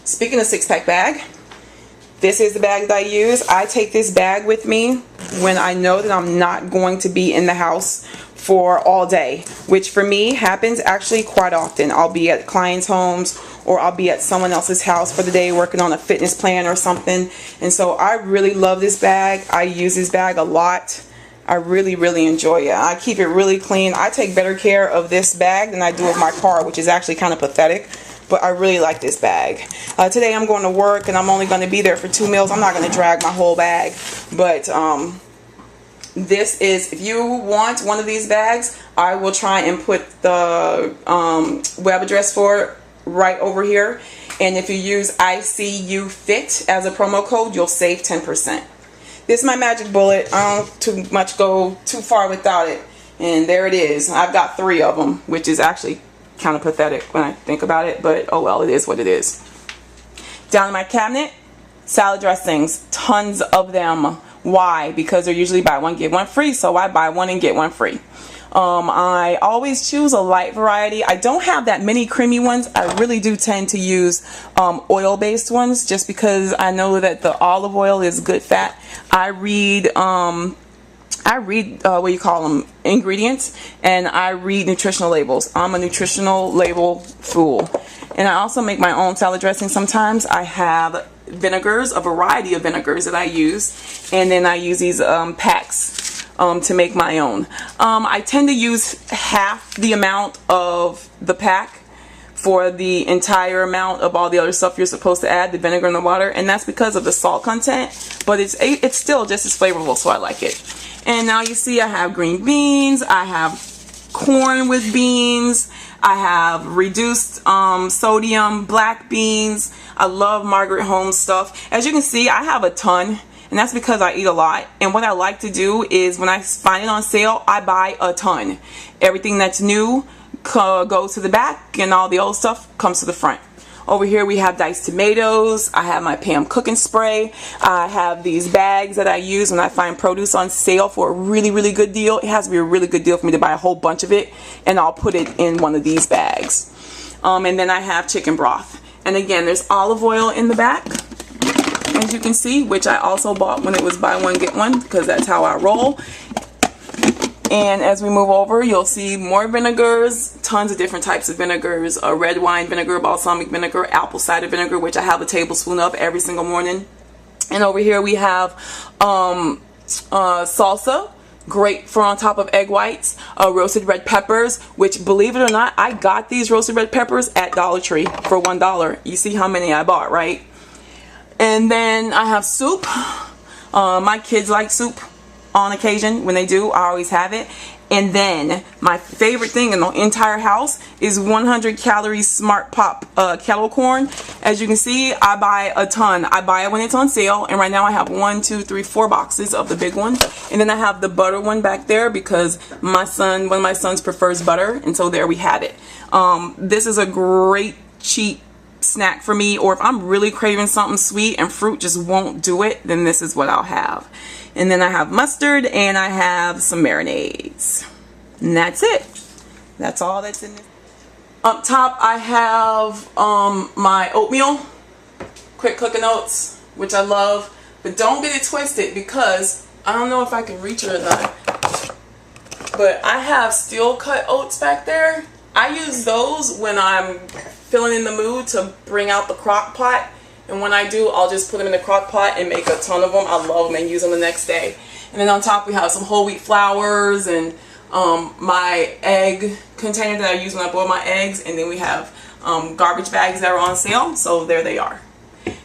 Speaking of six-pack bag, this is the bag that I use. I take this bag with me when I know that I'm not going to be in the house for all day, which for me happens actually quite often. I'll be at clients' homes or I'll be at someone else's house for the day working on a fitness plan or something. And so I really love this bag. I use this bag a lot. I really enjoy it. I keep it really clean. I take better care of this bag than I do of my car, which is actually kind of pathetic. But I really like this bag. Today I'm going to work and I'm only going to be there for 2 meals. I'm not going to drag my whole bag. But this is, if you want one of these bags, I will try and put the web address for it right over here. And if you use ICUFIT as a promo code, you'll save 10%. This is my magic bullet. I don't too much go too far without it. And there it is. I've got 3 of them, which is actually kind of pathetic when I think about it, but oh well, it is what it is. Down in my cabinet, salad dressings, tons of them. Why? Because they're usually buy one get one free, so I buy one and get one free. I always choose a light variety. I don't have that many creamy ones. I really do tend to use oil-based ones just because I know that the olive oil is good fat. I read what you call them, ingredients, and I read nutritional labels. I'm a nutritional label fool. And I also make my own salad dressing sometimes. I have vinegars, a variety of vinegars that I use, and then I use these packs to make my own. I tend to use half the amount of the pack for the entire amount of all the other stuff you're supposed to add, the vinegar and the water, and that's because of the salt content, but it's still just as flavorful, so I like it. And now you see I have green beans, I have corn with beans, I have reduced sodium black beans. I love Margaret Holmes stuff. As you can see, I have a ton, and that's because I eat a lot. And what I like to do is when I find it on sale, I buy a ton. Everything that's new goes to the back, and all the old stuff comes to the front. Over here we have diced tomatoes. I have my Pam cooking spray. I have these bags that I use when I find produce on sale for a really good deal. It has to be a really good deal for me to buy a whole bunch of it, and I'll put it in one of these bags. And then I have chicken broth. And again, there's olive oil in the back, as you can see, which I also bought when it was buy one get one, because that's how I roll. And as we move over, you'll see more vinegars, tons of different types of vinegars, red wine vinegar, balsamic vinegar, apple cider vinegar, which I have a tablespoon of every single morning. And over here we have salsa, great for on top of egg whites, roasted red peppers, which, believe it or not, I got these roasted red peppers at Dollar Tree for $1. You see how many I bought, right? And then I have soup. My kids like soup. On occasion, when they do, I always have it. And then my favorite thing in the entire house is 100 calorie Smart Pop kettle corn. As you can see, I buy a ton. I buy it when it's on sale, and right now I have 1, 2, 3, 4 boxes of the big one. And then I have the butter one back there because one of my sons prefers butter, and so there we have it. This is a great cheap snack for me, or if I'm really craving something sweet and fruit just won't do it, then this is what I'll have. And then I have mustard, and I have some marinades. And that's it. That's all that's in this. Up top I have my oatmeal, quick cooking oats, which I love. But don't get it twisted, because I don't know if I can reach it or not, but I have steel cut oats back there. I use those when I'm feeling in the mood to bring out the crock pot. And when I do, I'll just put them in the crock pot and make a ton of them. I love them and use them the next day. And then on top we have some whole wheat flours and my egg container that I use when I boil my eggs. And then we have garbage bags that are on sale. So there they are.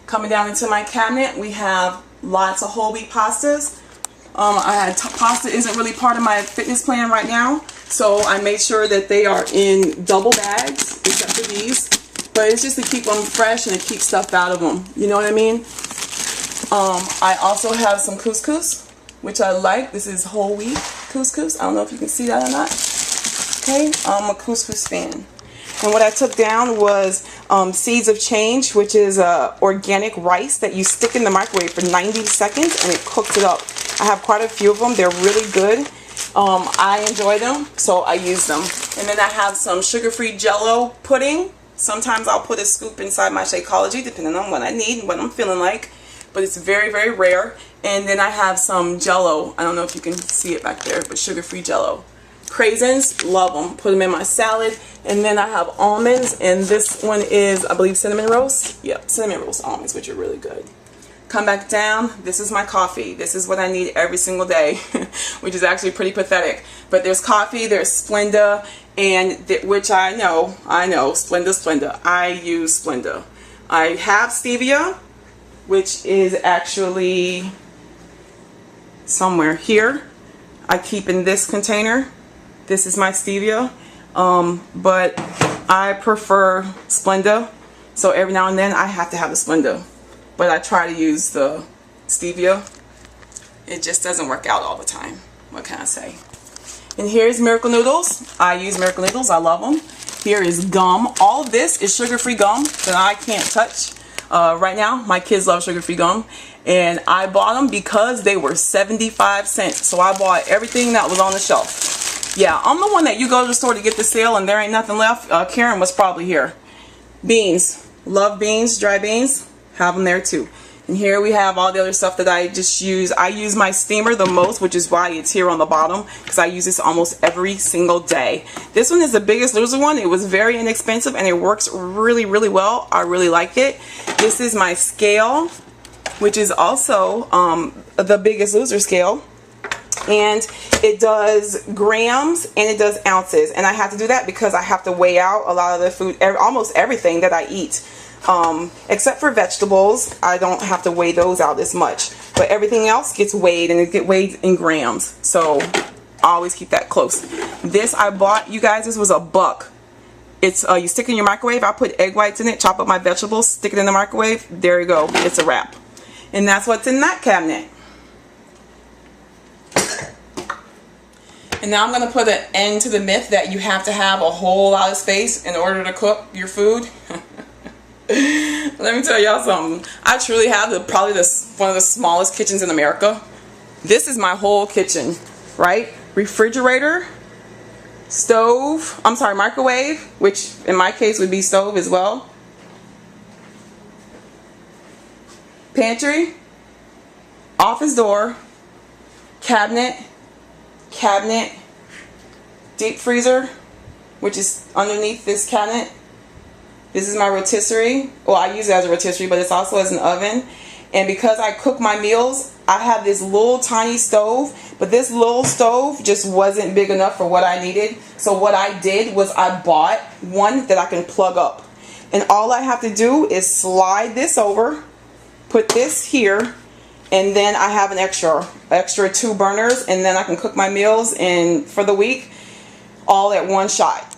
Coming down into my cabinet, we have lots of whole wheat pastas. Pasta isn't really part of my fitness plan right now, so I made sure that they are in double bags, except for these. But it's just to keep them fresh and to keep stuff out of them. You know what I mean? I also have some couscous, which I like. This is whole wheat couscous. I don't know if you can see that or not. Okay, I'm a couscous fan. And what I took down was Seeds of Change, which is organic rice that you stick in the microwave for 90 seconds and it cooks it up. I have quite a few of them. They're really good. I enjoy them, so I use them. And then I have some sugar-free Jell-O pudding, Sometimes I'll put a scoop inside my Shakeology depending on what I need and what I'm feeling like. But it's very, very rare. And then I have some Jell-O. I don't know if you can see it back there, but sugar-free Jell-O. Craisins, love them. Put them in my salad. And then I have almonds, and this one is, I believe, cinnamon roast. Yep, cinnamon roast almonds, which are really good. Come back down. This is my coffee. This is what I need every single day, which is actually pretty pathetic. But there's coffee, there's Splenda, and which I know, Splenda. I use Splenda. I have stevia, which is actually somewhere here. I keep in this container. This is my stevia, but I prefer Splenda. So every now and then I have to have the Splenda, but I try to use the stevia. It just doesn't work out all the time. What can I say? And here's Miracle Noodles. I use Miracle Noodles. I love them. Here is gum. All of this is sugar-free gum that I can't touch. Right now, my kids love sugar-free gum, and I bought them because they were 75 cents. So I bought everything that was on the shelf. Yeah, I'm the one that you go to the store to get the sale and there ain't nothing left. Karen was probably here. Beans. Love beans, dry beans. Have them there too. And here we have all the other stuff that I just use. I use my steamer the most, which is why it's here on the bottom, because I use this almost every single day. This one is the Biggest Loser one. It was very inexpensive and it works really, really well. I really like it. This is my scale, which is also the Biggest Loser scale. And it does grams and it does ounces. And I have to do that because I have to weigh out a lot of the food, almost everything that I eat. Except for vegetables, I don't have to weigh those out as much. But everything else gets weighed, and it gets weighed in grams. So I always keep that close. This I bought, you guys, this was $1. It's you stick it in your microwave. I put egg whites in it, chop up my vegetables, stick it in the microwave. There you go. It's a wrap. And that's what's in that cabinet. And now I'm going to put an end to the myth that you have to have a whole lot of space in order to cook your food. Let me tell y'all something. I truly have probably one of the smallest kitchens in America. This is my whole kitchen, right? Refrigerator, stove, microwave, which in my case would be stove as well. Pantry, office door, cabinet, deep freezer, which is underneath this cabinet. This is my rotisserie. Well, I use it as a rotisserie, but it's also as an oven. And because I cook my meals, I have this little tiny stove, but this little stove just wasn't big enough for what I needed. So what I did was I bought one that I can plug up. And all I have to do is slide this over, put this here, and then I have an extra 2 burners, and then I can cook my meals for the week all at one shot.